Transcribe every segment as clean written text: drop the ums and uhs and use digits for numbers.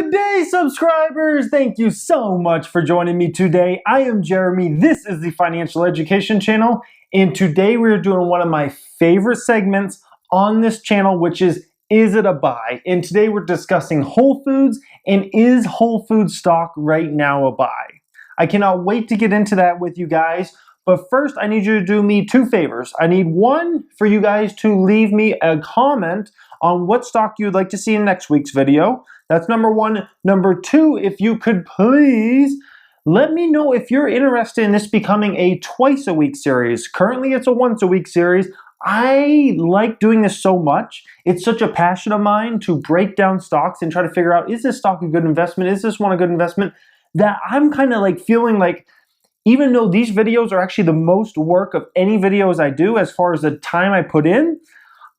Good day, subscribers! Thank you so much for joining me today. I am Jeremy. This is the Financial Education Channel, and today we're doing one of my favorite segments on this channel, which is It a Buy? And today we're discussing Whole Foods, and is Whole Foods stock right now a buy? I cannot wait to get into that with you guys, but first I need you to do me two favors. I need one, for you guys to leave me a comment on what stock you'd like to see in next week's video. That's number one. Number two, if you could please let me know if you're interested in this becoming a twice a week series. Currently it's a once a week series. I like doing this so much. It's such a passion of mine to break down stocks and try to figure out, is this stock a good investment? Is this one a good investment? That I'm kind of like feeling like, even though these videos are actually the most work of any videos I do as far as the time I put in,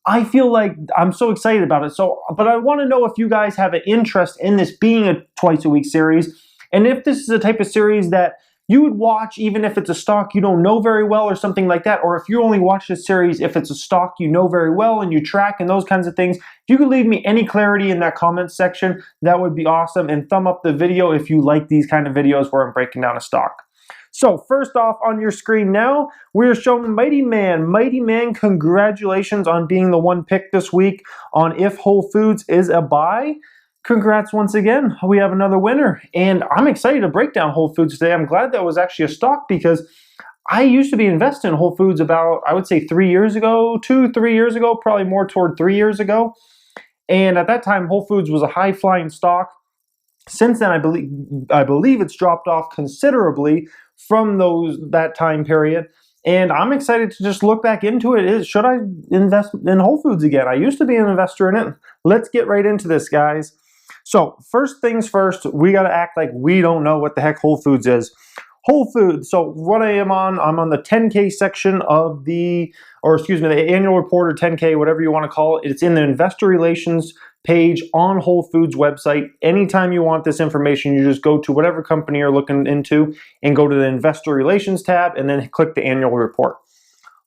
I feel like I'm so excited about it. But I want to know if you guys have an interest in this being a twice a week series, and if this is a type of series that you would watch even if it's a stock you don't know very well or something like that, or if you only watch this series if it's a stock you know very well and you track and those kinds of things. If you could leave me any clarity in that comment section, that would be awesome, and thumb up the video if you like these kind of videos where I'm breaking down a stock. So first off on your screen now, we're showing Mighty Man. Mighty Man, congratulations on being the one pick this week on if Whole Foods is a buy. Congrats once again. We have another winner, and I'm excited to break down Whole Foods today. I'm glad that was actually a stock, because I used to be invested in Whole Foods about, I would say 3 years ago, 2-3 years ago, probably more toward 3 years ago. And at that time, Whole Foods was a high-flying stock. Since then, I believe it's dropped off considerably from that time period, and I'm excited to just look back into it. Should I invest in Whole Foods again? I used to be an investor in it. Let's get right into this, guys. So first things first, we got to act like we don't know what the heck Whole Foods is. Whole Foods, so what I'm on the 10K section of the annual report, or 10K, whatever you want to call it. It's in the investor relations page on Whole Foods website. Anytime you want this information, you just go to whatever company you're looking into and go to the investor relations tab and then click the annual report.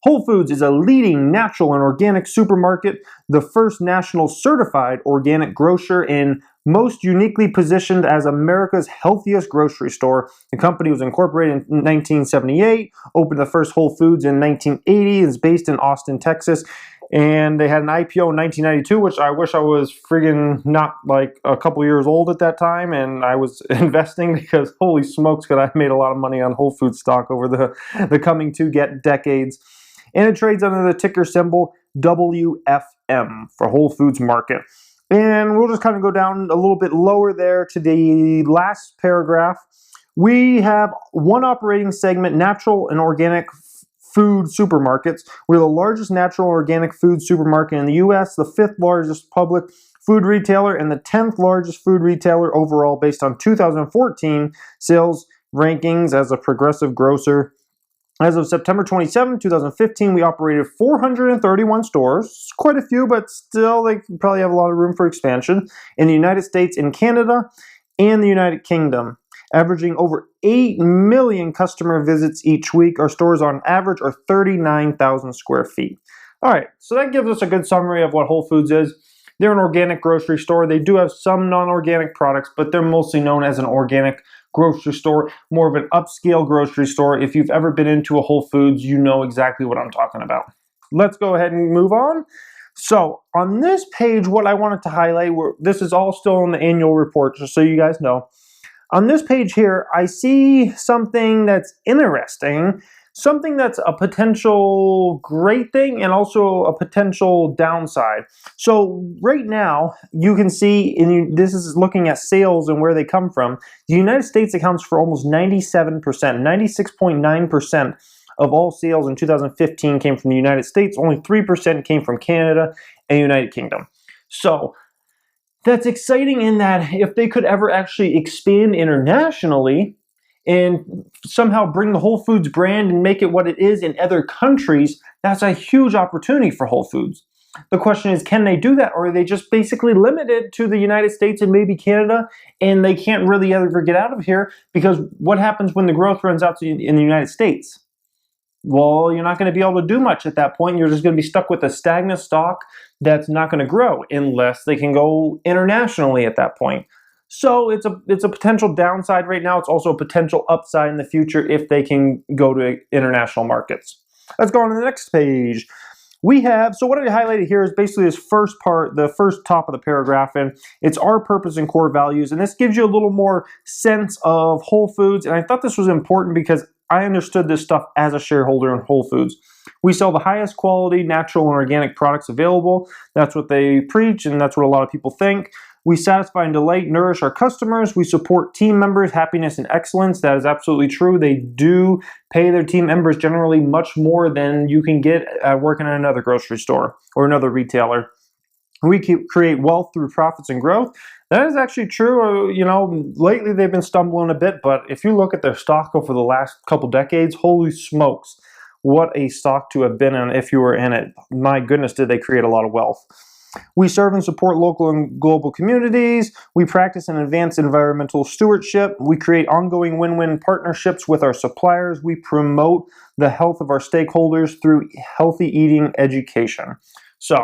Whole Foods is a leading natural and organic supermarket, the first national certified organic grocer, and most uniquely positioned as America's healthiest grocery store. The company was incorporated in 1978, opened the first Whole Foods in 1980, is based in Austin, Texas, and they had an IPO in 1992, which I wish I was friggin' not like a couple years old at that time, and I was investing, because holy smokes, could I have made a lot of money on Whole Foods stock over the coming two decades. And it trades under the ticker symbol WFM for Whole Foods Market. And we'll just kind of go down a little bit lower there to the last paragraph. We have one operating segment, natural and organic food supermarkets. We're the largest natural and organic food supermarket in the U.S., the 5th largest public food retailer, and the 10th largest food retailer overall based on 2014 sales rankings as a Progressive Grocer. As of September 27, 2015, we operated 431 stores, quite a few, but still they probably have a lot of room for expansion, in the United States and Canada and the United Kingdom, averaging over 8 million customer visits each week. Our stores on average are 39,000 square feet. All right, so that gives us a good summary of what Whole Foods is. They're an organic grocery store. They do have some non-organic products, but they're mostly known as an organic grocery store, more of an upscale grocery store. If you've ever been into a Whole Foods, you know exactly what I'm talking about. Let's go ahead and move on. So on this page, what I wanted to highlight, this is all still in the annual report, just so you guys know. On this page here, I see something that's interesting, something that's a potential great thing and also a potential downside. So right now, you can see, this is looking at sales and where they come from. The United States accounts for almost 97%, 96.9% of all sales in 2015 came from the United States. Only 3% came from Canada and the United Kingdom. So that's exciting in that if they could ever actually expand internationally and somehow bring the Whole Foods brand and make it what it is in other countries, that's a huge opportunity for Whole Foods. The question is, can they do that, or are they just basically limited to the United States and maybe Canada, and they can't really ever get out of here? Because what happens when the growth runs out in the United States? Well, you're not going to be able to do much at that point. You're just going to be stuck with a stagnant stock that's not going to grow unless they can go internationally at that point. So it's a potential downside right now. It's also a potential upside in the future if they can go to international markets. Let's go on to the next page. We have, so what I highlighted here is basically this first part, the first top of the paragraph, and it's our purpose and core values. And this gives you a little more sense of Whole Foods. And I thought this was important because I understood this stuff as a shareholder in Whole Foods. We sell the highest quality natural and organic products available. That's what they preach, and that's what a lot of people think. We satisfy and delight, nourish our customers. We support team members' happiness and excellence. That is absolutely true. They do pay their team members generally much more than you can get working at another grocery store or another retailer. We create wealth through profits and growth. That is actually true. You know, lately they've been stumbling a bit, but if you look at their stock over the last couple decades, holy smokes, what a stock to have been in if you were in it. My goodness, did they create a lot of wealth. We serve and support local and global communities. We practice and advance environmental stewardship. We create ongoing win-win partnerships with our suppliers. We promote the health of our stakeholders through healthy eating education. So,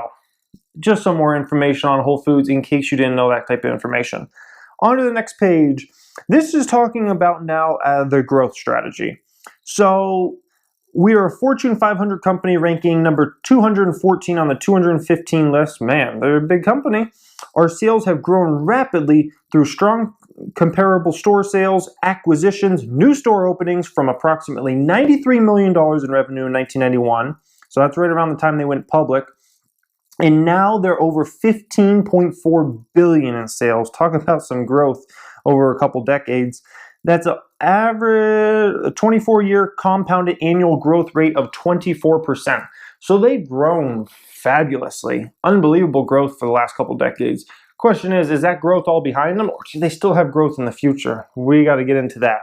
just some more information on Whole Foods in case you didn't know that type of information. On to the next page. This is talking about now the growth strategy. So, we are a Fortune 500 company ranking number 214 on the 215 list. Man, they're a big company. Our sales have grown rapidly through strong comparable store sales, acquisitions, new store openings from approximately $93 million in revenue in 1991. So that's right around the time they went public. And now they're over $15.4 billion in sales. Talk about some growth over a couple decades. That's an average 24-year compounded annual growth rate of 24%. So they've grown fabulously. Unbelievable growth for the last couple decades. Question is that growth all behind them, or do they still have growth in the future? We got to get into that.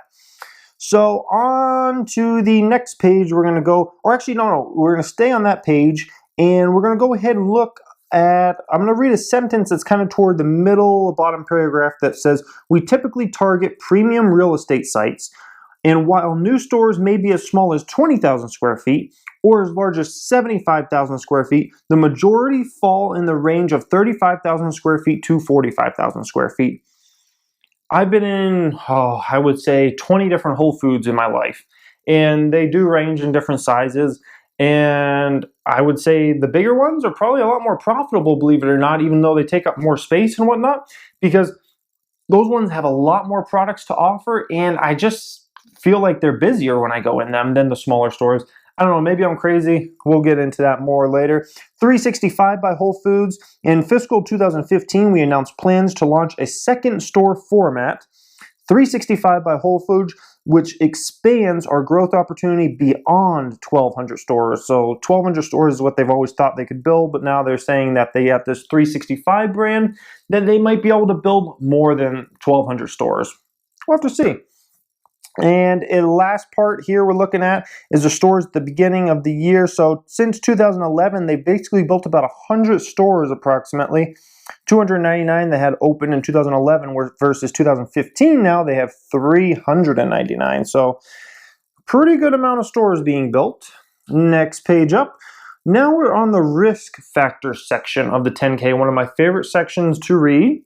So on to the next page, we're going to go, or actually, no, we're going to stay on that page, and we're going to go ahead and look at, I'm going to read a sentence that's kind of toward the middle, bottom paragraph that says, we typically target premium real estate sites, and while new stores may be as small as 20,000 square feet or as large as 75,000 square feet, the majority fall in the range of 35,000 square feet to 45,000 square feet. I've been in, I would say 20 different Whole Foods in my life, and they do range in different sizes. And I would say the bigger ones are probably a lot more profitable, believe it or not, even though they take up more space and whatnot, because those ones have a lot more products to offer, and I just feel like they're busier when I go in them than the smaller stores. I don't know, maybe I'm crazy. We'll get into that more later. 365 by Whole Foods. In fiscal 2015, we announced plans to launch a second store format, 365 by Whole Foods, which expands our growth opportunity beyond 1,200 stores. So 1,200 stores is what they've always thought they could build, but now they're saying that they have this 365 brand, that they might be able to build more than 1,200 stores. We'll have to see. And the last part here we're looking at is the stores at the beginning of the year. So since 2011, they basically built about 100 stores approximately. 299 they had open in 2011 versus 2015 now they have 399. So pretty good amount of stores being built. Next page up. Now we're on the risk factor section of the 10K, one of my favorite sections to read.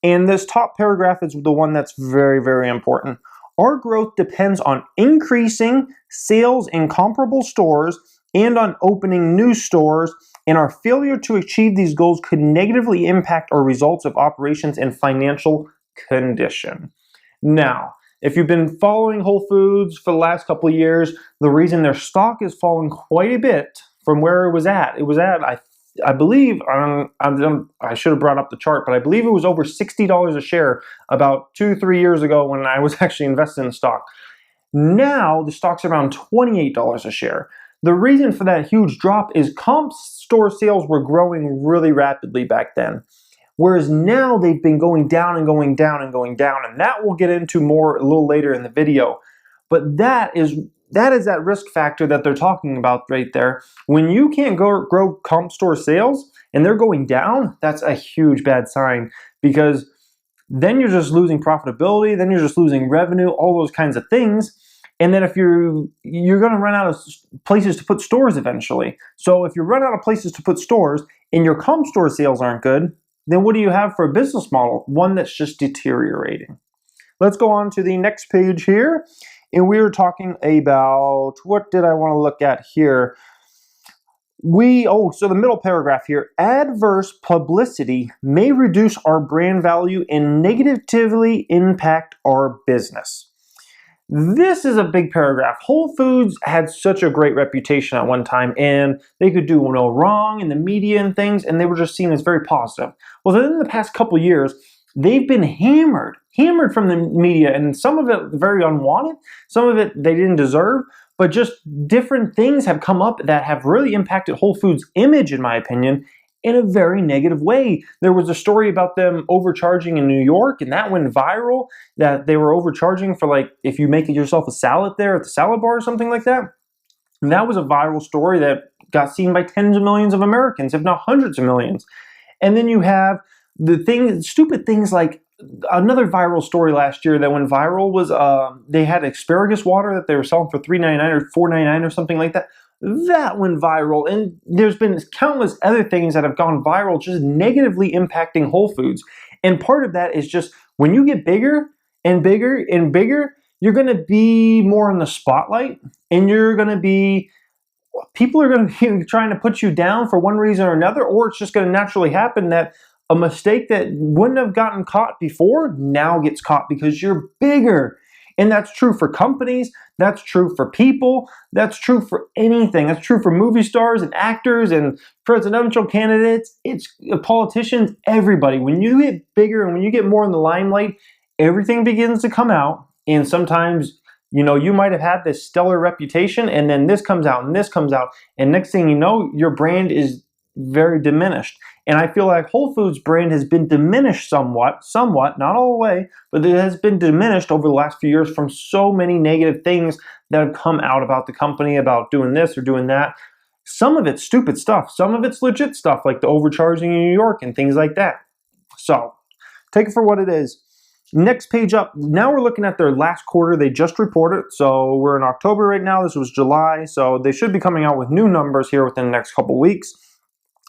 And this top paragraph is the one that's very, very important. Our growth depends on increasing sales in comparable stores and on opening new stores, and our failure to achieve these goals could negatively impact our results of operations and financial condition. Now, if you've been following Whole Foods for the last couple of years, the reason their stock has fallen quite a bit from where it was at, I believe, I should have brought up the chart, but I believe it was over $60 a share about 2-3 years ago when I was actually invested in the stock. Now, the stock's around $28 a share. The reason for that huge drop is comp store sales were growing really rapidly back then. Whereas now they've been going down and going down and going down, and that we'll get into more a little later in the video. But that is that risk factor that they're talking about right there. When you can't grow comp store sales and they're going down, that's a huge bad sign, because then you're just losing profitability, then you're just losing revenue, all those kinds of things. And then if you're going to run out of places to put stores eventually. So if you run out of places to put stores and your comp store sales aren't good, then what do you have for a business model? One that's just deteriorating. Let's go on to the next page here. And we were talking about, what did I want to look at here? So the middle paragraph here, adverse publicity may reduce our brand value and negatively impact our business. This is a big paragraph. Whole Foods had such a great reputation at one time, and they could do no wrong in the media and things, and they were just seen as very positive. Well, then in the past couple years, they've been hammered from the media, and some of it very unwanted, some of it they didn't deserve, but just different things have come up that have really impacted Whole Foods' image, in my opinion, in a very negative way. There was a story about them overcharging in New York, and that went viral, that they were overcharging for, like, if you make yourself a salad there at the salad bar or something like that. And that was a viral story that got seen by tens of millions of Americans, if not hundreds of millions. And then you have stupid things like another viral story last year that went viral was they had asparagus water that they were selling for $3.99 or $4.99 or something like that. That went viral, and there's been countless other things that have gone viral just negatively impacting Whole Foods. And part of that is just when you get bigger and bigger and bigger, you're going to be more in the spotlight, and people are going to be trying to put you down for one reason or another, or it's just going to naturally happen that a mistake that wouldn't have gotten caught before now gets caught because you're bigger. And that's true for companies, that's true for people, that's true for anything. That's true for movie stars and actors and presidential candidates, it's politicians, everybody. When you get bigger and when you get more in the limelight, everything begins to come out. And sometimes, you might have had this stellar reputation, and then this comes out and this comes out. And next thing you know, your brand is very diminished. And I feel like Whole Foods brand has been diminished somewhat, not all the way, but it has been diminished over the last few years from so many negative things that have come out about the company, about doing this or doing that. Some of it's stupid stuff. Some of it's legit stuff, like the overcharging in New York and things like that. So take it for what it is. Next page up, now we're looking at their last quarter. They just reported, so we're in October right now. This was July, so they should be coming out with new numbers here within the next couple weeks.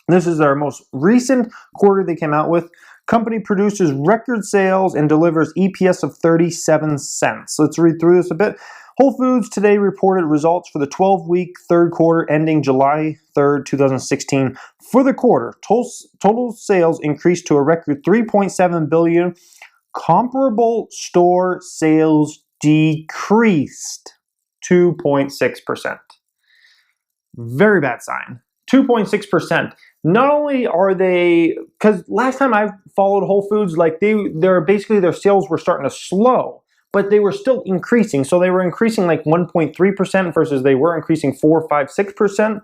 This is their most recent quarter they came out with. Company produces record sales and delivers EPS of 37 cents. Let's read through this a bit. Whole Foods today reported results for the 12-week third quarter ending July 3rd, 2016. For the quarter, total sales increased to a record $3.7 billion. Comparable store sales decreased 2.6%. Very bad sign. 2.6%. Not only are they, because last time I followed Whole Foods, like their sales were starting to slow, but they were still increasing. So they were increasing like 1.3% versus they were increasing 4, 5, 6%.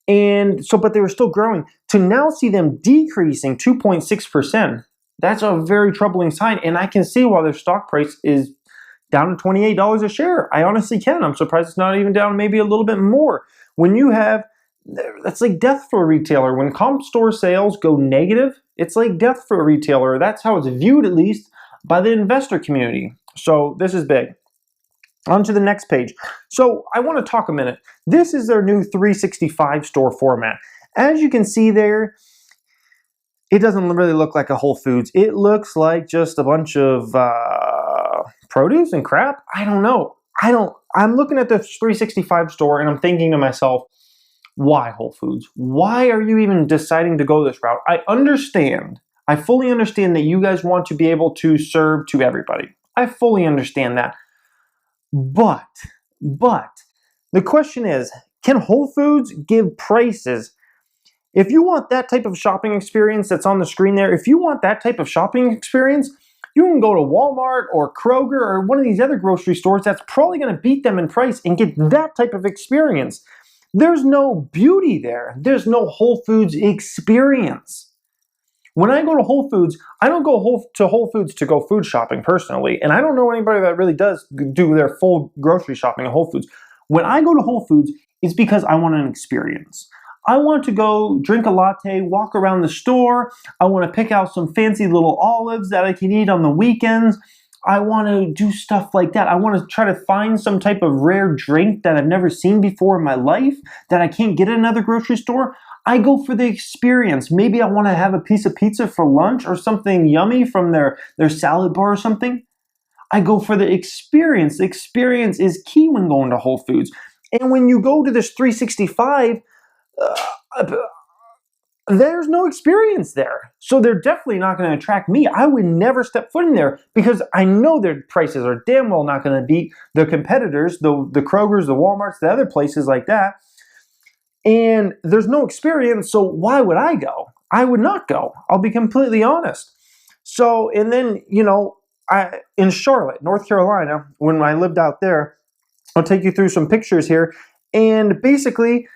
And so, but they were still growing. To now see them decreasing 2.6%, that's a very troubling sign. And I can see why their stock price is down to $28 a share. I honestly can. I'm surprised it's not even down maybe a little bit more. When you have, that's like death for a retailer. When comp store sales go negative, it's like death for a retailer. That's how it's viewed, at least, by the investor community. So this is big. On to the next page. So I want to talk a minute. This is their new 365 store format. As you can see there, it doesn't really look like a Whole Foods. It looks like just a bunch of produce and crap. I don't know. I'm looking at the 365 store and I'm thinking to myself, why Whole Foods? Why are you even deciding to go this route? I fully understand that you guys want to be able to serve to everybody. I fully understand that. But the question is, can Whole Foods give prices? If you want that type of shopping experience that's on the screen there, if you want that type of shopping experience, you can go to Walmart or Kroger or one of these other grocery stores that's probably going to beat them in price and get that type of experience. There's no beauty there. There's no Whole Foods experience. When I go to Whole Foods, I don't go to Whole Foods to go food shopping personally, and I don't know anybody that really does do their full grocery shopping at Whole Foods. When I go to Whole Foods, it's because I want an experience. I want to go drink a latte, walk around the store. I want to pick out some fancy little olives that I can eat on the weekends. I want to do stuff like that. I want to try to find some type of rare drink that I've never seen before in my life that I can't get at another grocery store. I go for the experience. Maybe I want to have a piece of pizza for lunch or something yummy from their salad bar or something. I go for the experience. The experience is key when going to Whole Foods. And when you go to this 365, there's no experience there. So they're definitely not going to attract me. I would never step foot in there because I know their prices are damn well not going to beat the competitors, the Krogers, the Walmarts, the other places like that. And there's no experience, so why would I go? I would not go. I'll be completely honest. So, and then, in Charlotte, North Carolina, when I lived out there, I'll take you through some pictures here. And basically,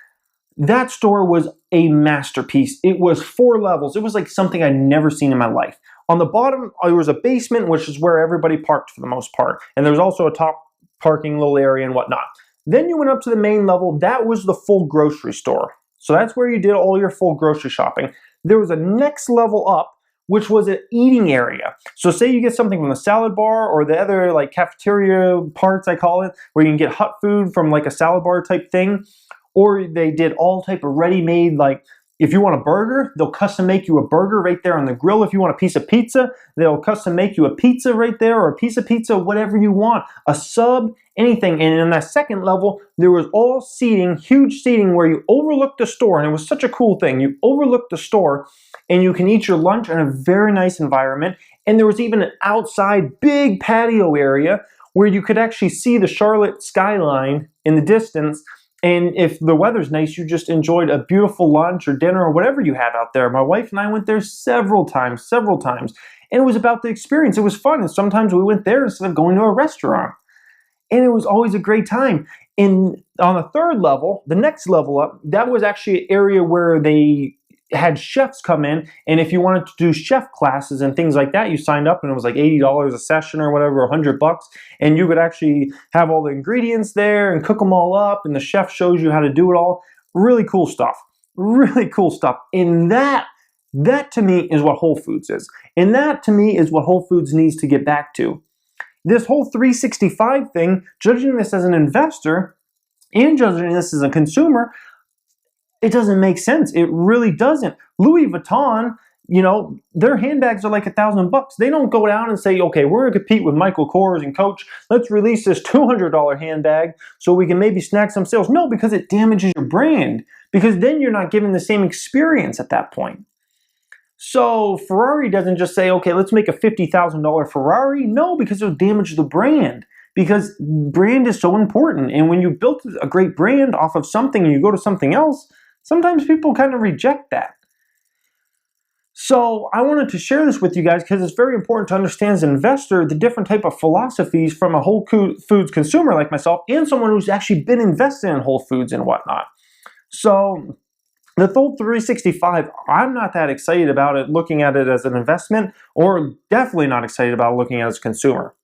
that store was a masterpiece. It was 4 levels. It was like something I'd never seen in my life. On the bottom, there was a basement, which is where everybody parked for the most part. And there was also a top parking little area and whatnot. Then you went up to the main level. That was the full grocery store. So that's where you did all your full grocery shopping. There was a next level up, which was an eating area. So say you get something from the salad bar or the other like cafeteria parts, I call it, where you can get hot food from like a salad bar type thing. Or they did all type of ready-made, like if you want a burger, they'll custom make you a burger right there on the grill. If you want a piece of pizza, they'll custom make you a pizza right there, or a piece of pizza, whatever you want, a sub, anything. And in that second level, there was all seating, huge seating where you overlooked the store. And it was such a cool thing. You overlooked the store and you can eat your lunch in a very nice environment. And there was even an outside big patio area where you could actually see the Charlotte skyline in the distance. And if the weather's nice, you just enjoyed a beautiful lunch or dinner or whatever you had out there. My wife and I went there several times. And it was about the experience. It was fun. And sometimes we went there instead of going to a restaurant. And it was always a great time. And on the third level, the next level up, that was actually an area where they had chefs come in. And if you wanted to do chef classes and things like that, you signed up and it was like $80 a session or whatever, $100. And you could actually have all the ingredients there and cook them all up. And the chef shows you how to do it all. Really cool stuff. Really cool stuff. And that to me is what Whole Foods is. And that to me is what Whole Foods needs to get back to. This whole 365 thing, judging this as an investor and judging this as a consumer, it doesn't make sense. It really doesn't. Louis Vuitton, their handbags are like $1,000. They don't go down and say, okay, we're going to compete with Michael Kors and Coach. Let's release this $200 handbag so we can maybe snag some sales. No, because it damages your brand. Because then you're not giving the same experience at that point. So Ferrari doesn't just say, okay, let's make a $50,000 Ferrari. No, because it'll damage the brand. Because brand is so important. And when you built a great brand off of something and you go to something else, sometimes people kind of reject that. So I wanted to share this with you guys because it's very important to understand as an investor the different type of philosophies from a Whole Foods consumer like myself and someone who's actually been invested in Whole Foods and whatnot. So the whole 365, I'm not that excited about it looking at it as an investment, or definitely not excited about looking at it as a consumer.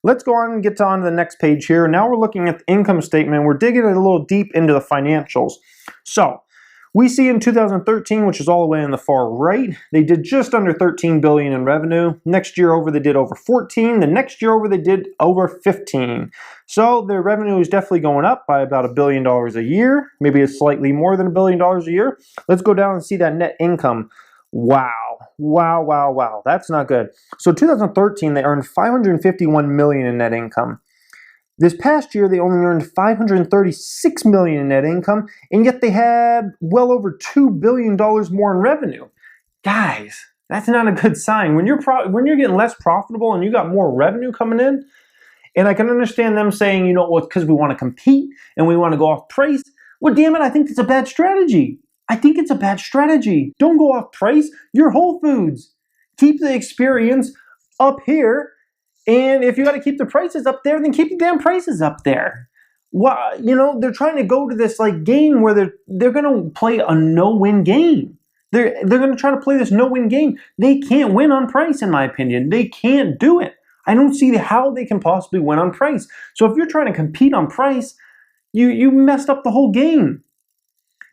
Let's go on and get on to the next page here. Now we're looking at the income statement. We're digging a little deep into the financials. So we see in 2013, which is all the way in the far right, they did just under $13 billion in revenue. Next year over, they did over 14. The next year over, they did over 15. So their revenue is definitely going up by about $1 billion a year. Maybe it's slightly more than $1 billion a year. Let's go down and see that net income. Wow. That's not good. So 2013, they earned $551 million in net income. This past year, they only earned $536 million in net income, and yet they had well over $2 billion more in revenue. Guys, that's not a good sign. When you're getting less profitable and you got more revenue coming in, and I can understand them saying, well, it's because we want to compete and we want to go off price. Well, damn it, I think it's a bad strategy. Don't go off price. You're Whole Foods. Keep the experience up here. And if you got to keep the prices up there, then keep the damn prices up there. Well, they're trying to go to this like game where they're going to play a no-win game. They're going to try to play this no-win game. They can't win on price, in my opinion. They can't do it. I don't see how they can possibly win on price. So if you're trying to compete on price, you messed up the whole game.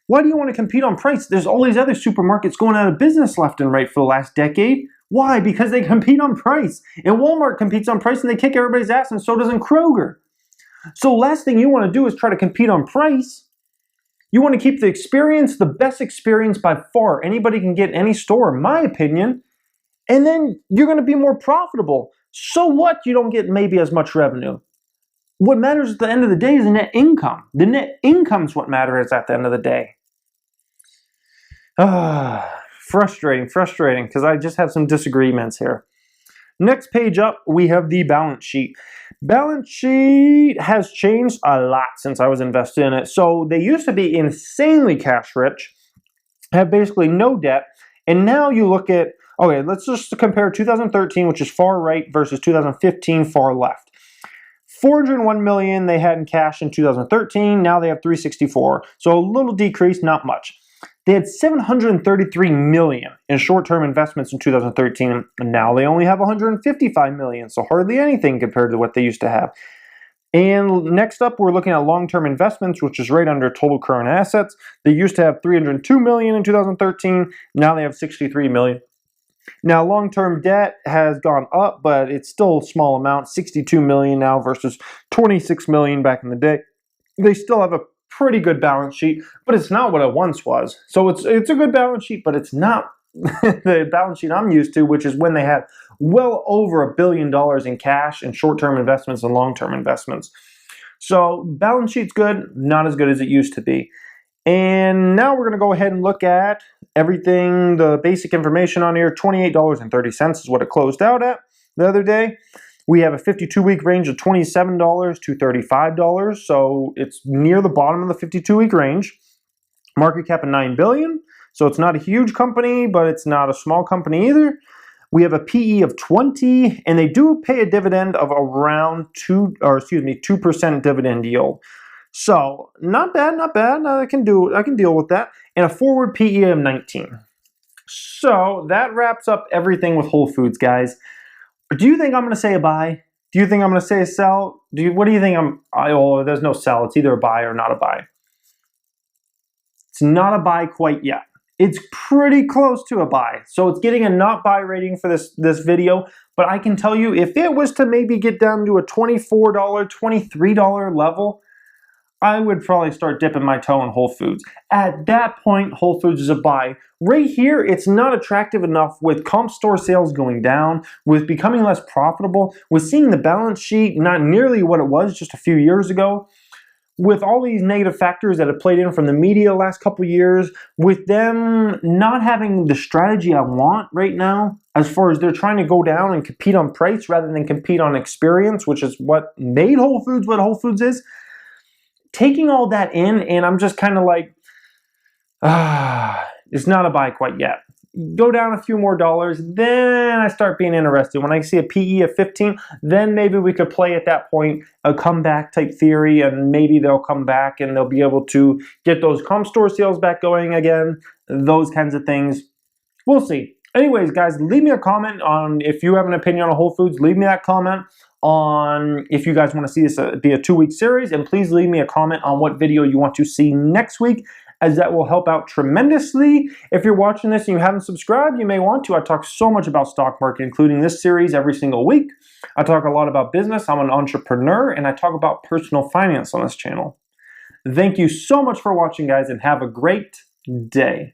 Why do you want to compete on price? There's all these other supermarkets going out of business left and right for the last decade. Why? Because they compete on price. And Walmart competes on price and they kick everybody's ass, and so doesn't Kroger. So last thing you want to do is try to compete on price. You want to keep the experience, the best experience by far anybody can get in any store, in my opinion, and then you're going to be more profitable. So what you don't get maybe as much revenue? What matters at the end of the day is the net income. The net income is what matters at the end of the day. Frustrating, because I just have some disagreements here. Next page up, we have the balance sheet. Balance sheet has changed a lot since I was invested in it. So they used to be insanely cash rich, have basically no debt, and now you look at, okay, let's just compare 2013, which is far right, versus 2015, far left. 401 million they had in cash in 2013, now they have 364. So a little decrease, not much. They had 733 million in short-term investments in 2013, and now they only have 155 million, so hardly anything compared to what they used to have. And next up, we're looking at long-term investments, which is right under total current assets. They used to have 302 million in 2013, now they have 63 million. Now, long-term debt has gone up, but it's still a small amount, 62 million now versus 26 million back in the day. They still have a pretty good balance sheet, but it's not what it once was. So it's a good balance sheet, but it's not the balance sheet I'm used to, which is when they had well over $1 billion in cash and short-term investments and long-term investments. So balance sheet's good, not as good as it used to be. And now we're going to go ahead and look at everything, the basic information on here. $28.30 is what it closed out at the other day. We have a 52-week range of $27 to $35, so it's near the bottom of the 52-week range. Market cap of $9 billion, so it's not a huge company, but it's not a small company either. We have a PE of 20, and they do pay a dividend of around 2% dividend yield. So not bad, not bad. I can deal with that. And a forward PE of 19. So that wraps up everything with Whole Foods, guys. Do you think I'm going to say a buy? Do you think I'm going to say a sell? What do you think there's no sell. It's either a buy or not a buy. It's not a buy quite yet. It's pretty close to a buy. So it's getting a not buy rating for this video. But I can tell you, if it was to maybe get down to a $24, $23 level, I would probably start dipping my toe in Whole Foods. At that point, Whole Foods is a buy. Right here, it's not attractive enough with comp store sales going down, with becoming less profitable, with seeing the balance sheet not nearly what it was just a few years ago, with all these negative factors that have played in from the media the last couple of years, with them not having the strategy I want right now, as far as they're trying to go down and compete on price rather than compete on experience, which is what made Whole Foods what Whole Foods is. Taking all that in, and I'm just kind of like, it's not a buy quite yet. Go down a few more dollars, then I start being interested. When I see a PE of 15, then maybe we could play at that point a comeback type theory, and maybe they'll come back and they'll be able to get those comp store sales back going again, those kinds of things. We'll see. Anyways, guys, leave me a comment on if you have an opinion on Whole Foods. Leave me that comment on if you guys want to see this be a 2-week series, and please leave me a comment on what video you want to see next week, as that will help out tremendously. If you're watching this and you haven't subscribed, you may want to. I talk so much about stock market, including this series every single week. I talk a lot about business. I'm an entrepreneur, and I talk about personal finance on this channel. Thank you so much for watching, guys, and have a great day.